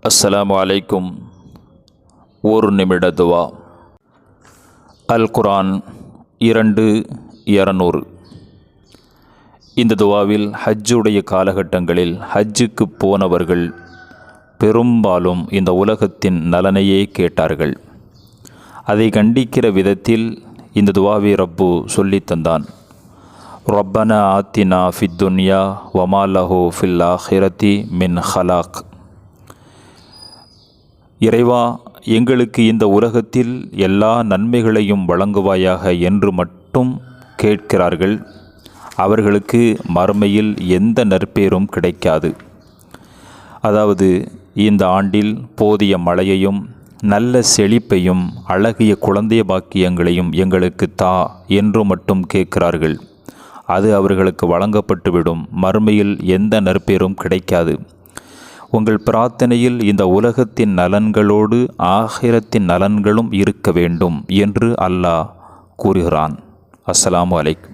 அஸ்ஸலாமு அலைக்கும். ஒரு நிமிட துவா. அல் குர்ஆன் 2:200. இந்த துவாவில் ஹஜ்ஜுடைய காலகட்டங்களில் ஹஜ்ஜுக்கு போனவர்கள் பெரும்பாலும் இந்த உலகத்தின் நலனையே கேட்டார்கள். அதை கண்டிக்கிற விதத்தில் இந்த துவாவை ரப்பு சொல்லித்தந்தான். ரப்பனா ஆத்தினா ஃபித் துன்யா வமா லஹு ஃபில் ஆஹிரத்தி மின் ஹலாக். இறைவா, எங்களுக்கு இந்த உலகத்தில் எல்லா நன்மைகளையும் வழங்குவாயாக என்று மட்டும் கேட்கிறார்கள். அவர்களுக்கு மறுமையில் எந்த நற்பேரும் கிடைக்காது. அதாவது, இந்த ஆண்டில் போதிய மழையையும் நல்ல செழிப்பையும் அழகிய குழந்தைய பாக்கியங்களையும் எங்களுக்கு தா என்று மட்டும் கேட்கிறார்கள். அது அவர்களுக்கு வழங்கப்பட்டுவிடும். மறுமையில் எந்த நற்பேரும் கிடைக்காது. உங்கள் பிரார்த்தனையில் இந்த உலகத்தின் நலன்களோடு ஆகிரத்தின் நலன்களும் இருக்க வேண்டும் என்று அல்லாஹ் கூறுகிறான். அஸ்ஸலாமு அலைக்கும்.